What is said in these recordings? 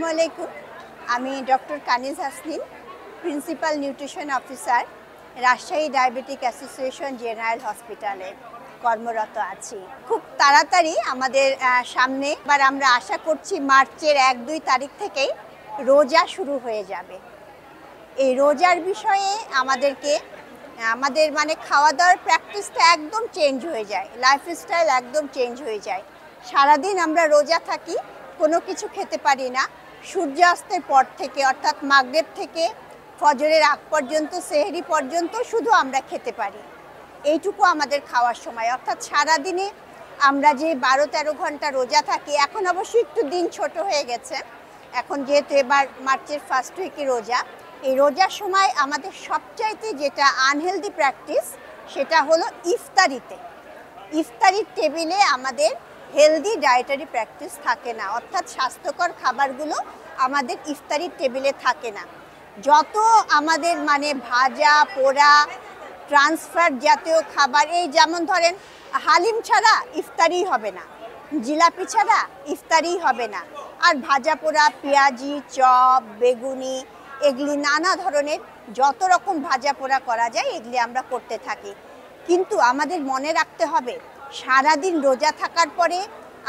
আসসালামু আলাইকুম। আমি doctor Kaniz Hasnin, principal nutrition officer, Rajshahi diabetic association general হসপিটালে কর্মরত আছি। খুব তাড়াতাড়ি আমাদের সামনে এবার আমরা আশা করছি মার্চের 1-2 তারিখ থেকেই রোজা শুরু হয়ে যাবে। এই রোজার বিষয়ে আমাদের খাওয়া দাওয়ার প্র্যাকটিসটা একদম চেঞ্জ হয়ে যায়, লাইফস্টাইল একদম চেঞ্জ হয়ে যায়। সারাদিন আমরা রোজা থাকি, কোনো কিছু খেতে পারি না। সূর্যাস্তের পর থেকে অর্থাৎ মাগরিব থেকে ফজরের আগ পর্যন্ত, সেহরি পর্যন্ত শুধু আমরা খেতে পারি। এইটুকু আমাদের খাওয়ার সময়, অর্থাৎ সারাদিনে আমরা যে 12-13 ঘন্টা রোজা থাকি। এখন অবশ্যই একটু দিন ছোট হয়ে গেছে, এখন যেহেতু এবার মার্চের ফার্স্ট উইকে রোজা। এই রোজার সময় আমাদের সবচাইতে যেটা আনহেলদি প্র্যাকটিস সেটা হলো ইফতারির টেবিলে আমাদের হেলদি ডায়েটারি প্র্যাকটিস থাকে না, অর্থাৎ স্বাস্থ্যকর খাবারগুলো আমাদের ইফতারির টেবিলে থাকে না। যত আমাদের ভাজা পোড়া ট্রান্সফার জাতীয় খাবার, এই যেমন ধরেন হালিম ছাড়া ইফতারি হবে না, জিলাপি ছাড়া ইফতারি হবে না, আর ভাজা পোড়া পেঁয়াজি চপ বেগুনি এগুলি নানা ধরনের যত রকম ভাজা পোড়া করা যায় এগুলি আমরা করতে থাকি। কিন্তু আমাদের মনে রাখতে হবে সারাদিন রোজা থাকার পরে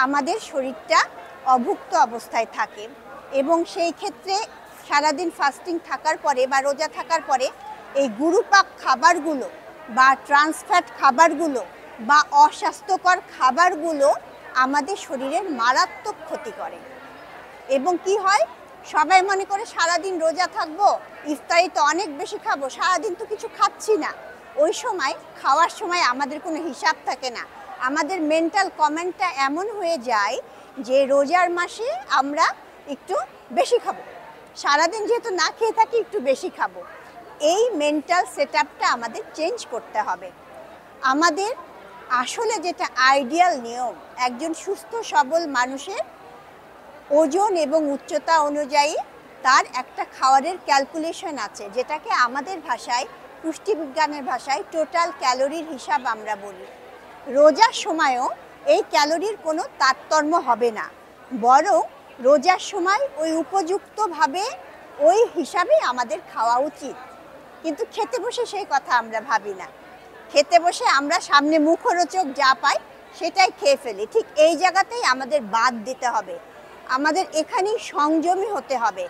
আমাদের শরীরটা অভুক্ত অবস্থায় থাকে, এবং সেই ক্ষেত্রে সারাদিন ফাস্টিং থাকার পরে বা রোজা থাকার পরে এই গুরুপাক খাবারগুলো বা ট্রান্সফ্যাট খাবারগুলো বা অস্বাস্থ্যকর খাবারগুলো আমাদের শরীরের মারাত্মক ক্ষতি করে। এবং কি হয়, সবাই মনে করে সারাদিন রোজা থাকবো, ইফতারি তো অনেক বেশি খাবো, সারাদিন তো কিছু খাচ্ছি না। ওই সময় খাওয়ার সময় আমাদের কোনো হিসাব থাকে না। আমাদের মেন্টাল কমেন্টটা এমন হয়ে যায় যে রোজার মাসে আমরা একটু বেশি খাবো, সারাদিন যেহেতু না খেয়ে থাকি একটু বেশি খাবো। এই মেন্টাল সেটআপটা আমাদের চেঞ্জ করতে হবে। আমাদের আসলে যেটা আইডিয়াল নিয়ম, একজন সুস্থ সবল মানুষের ওজন এবং উচ্চতা অনুযায়ী তার একটা খাবারের ক্যালকুলেশন আছে, যেটাকে আমাদের ভাষায়, পুষ্টিবিজ্ঞানের ভাষায় টোটাল ক্যালোরির হিসাব আমরা বলি। রোজার সময়ও এই ক্যালোরির কোনো তারতম্য হবে না, বরং রোজার সময় ওই উপযুক্তভাবে ওই হিসাবে আমাদের খাওয়া উচিত। কিন্তু খেতে বসে সেই কথা আমরা ভাবি না। খেতে বসে আমরা সামনে মুখরোচক যা পাই সেটাই খেয়ে ফেলি। ঠিক এই জায়গাতেই আমাদের বাদ দিতে হবে, আমাদের এখানেই সংযমী হতে হবে।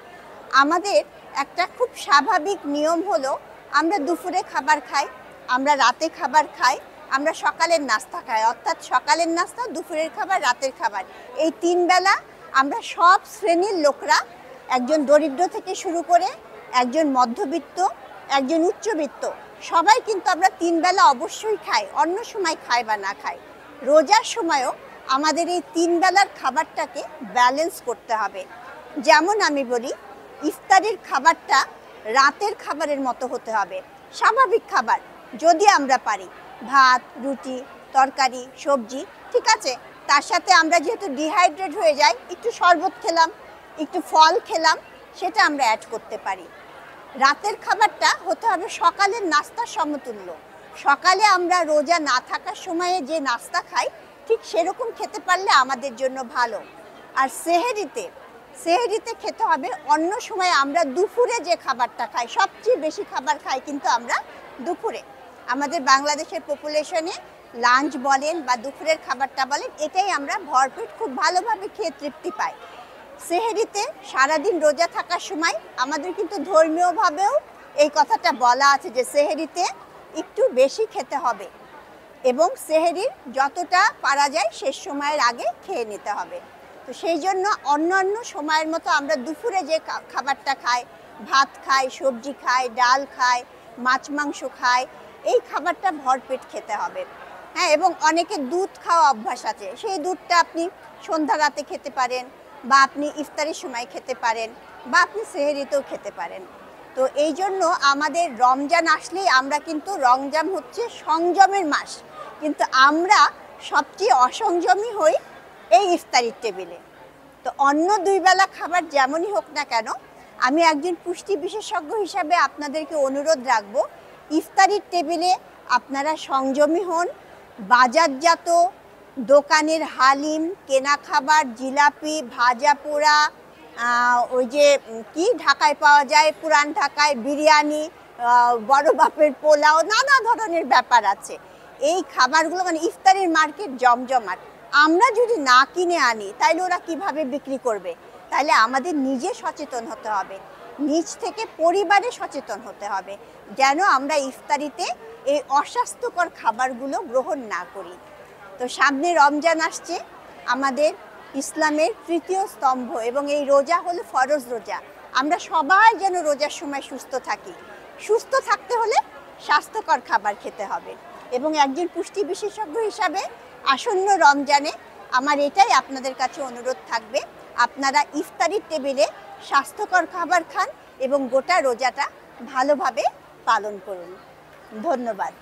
আমাদের একটা খুব স্বাভাবিক নিয়ম হলো আমরা দুপুরে খাবার খাই, আমরা রাতে খাবার খাই, আমরা সকালের নাস্তা খাই, অর্থাৎ সকালের নাস্তা, দুপুরের খাবার, রাতের খাবার, এই 3 বেলা আমরা সব শ্রেণীর লোকরা, একজন দরিদ্র থেকে শুরু করে একজন মধ্যবিত্ত, একজন উচ্চবিত্ত, সবাই কিন্তু আমরা 3 বেলা অবশ্যই খাই, অন্য সময় খাই বা না খাই। রোজার সময়ও আমাদের এই 3 বেলার খাবারটাকে ব্যালেন্স করতে হবে। যেমন আমি বলি, ইফতারির খাবারটা রাতের খাবারের মতো হতে হবে, স্বাভাবিক খাবার। যদি আমরা পারি ভাত রুটি তরকারি সবজি, ঠিক আছে, তার সাথে আমরা যেহেতু ডিহাইড্রেট হয়ে যাই, একটু শরবত খেলাম, একটু ফল খেলাম, সেটা আমরা অ্যাড করতে পারি। রাতের খাবারটা হতে হবে সকালের নাস্তার সমতুল্য। সকালে আমরা রোজা না থাকার সময়ে যে নাস্তা খাই, ঠিক সেরকম খেতে পারলে আমাদের জন্য ভালো। আর সেহরিতে খেতে হবে অন্য সময় আমরা দুপুরে যে খাবারটা খাই, সবচেয়ে বেশি খাবার খাই কিন্তু আমরা দুপুরে। আমাদের বাংলাদেশের পপুলেশনে লাঞ্চ বলেন বা দুপুরের খাবারটা বলেন, এটাই আমরা ভরপেট খুব ভালোভাবে খেয়ে তৃপ্তি পাই। সেহরিতে সারাদিন রোজা থাকার সময় আমাদের কিন্তু ধর্মীয়ভাবেও এই কথাটা বলা আছে যে সেহরিতে একটু বেশি খেতে হবে, এবং সেহরির যতটা পারা যায় শেষ সময়ের আগে খেয়ে নিতে হবে। তো সেই জন্য অন্যান্য সময়ের মতো আমরা দুপুরে যে খাবারটা খাই, ভাত খাই, সবজি খাই, ডাল খাই, মাছ মাংস খাই, এই খাবারটা ভরপেট খেতে হবে। হ্যাঁ, এবং অনেকে দুধ খাওয়া অভ্যাস আছে, সেই দুধটা আপনি সন্ধ্যা রাতে খেতে পারেন, বা আপনি ইফতারির সময় খেতে পারেন, বা আপনি সেহরিতেও খেতে পারেন। তো এই জন্য আমাদের রমজান আসলেই আমরা কিন্তু, রমজান হচ্ছে সংযমের মাস, কিন্তু আমরা সবচেয়ে অসংযমী হই এই ইফতারির টেবিলে। তো অন্য 2 বেলা খাবার যেমনই হোক না কেন, আমি একজন পুষ্টি বিশেষজ্ঞ হিসাবে আপনাদেরকে অনুরোধ রাখবো, ইফতারির টেবিলে আপনারা সংযমী হন। বাজারজাত দোকানের হালিম, কেনা খাবার, জিলাপি, ভাজা পোড়া, ওই যে কি ঢাকায় পাওয়া যায়, পুরান ঢাকায় বিরিয়ানি, বড় বাপের পোলাও, নানা ধরনের ব্যাপার আছে। এই খাবারগুলো মানে ইফতারের মার্কেট জমজমাট। আমরা যদি না কিনে আনি তাহলে ওরা কিভাবে বিক্রি করবে? তাহলে আমাদের নিজে সচেতন হতে হবে, নিজ থেকে পরিবারে সচেতন হতে হবে, যেন আমরা ইফতারিতে এই অস্বাস্থ্যকর খাবারগুলো গ্রহণ না করি। তো সামনে রমজান আসছে, আমাদের ইসলামের তৃতীয় স্তম্ভ, এবং এই রোজা হলো ফরজ রোজা। আমরা সবাই যেন রোজার সময় সুস্থ থাকি। সুস্থ থাকতে হলে স্বাস্থ্যকর খাবার খেতে হবে। এবং একজন পুষ্টি বিশেষজ্ঞ হিসাবে আসন্ন রমজানে আমার এটাই আপনাদের কাছে অনুরোধ থাকবে, আপনারা ইফতারির টেবিলে স্বাস্থ্যকর খাবার খান এবং গোটা রোজাটা ভালোভাবে পালন করুন। ধন্যবাদ।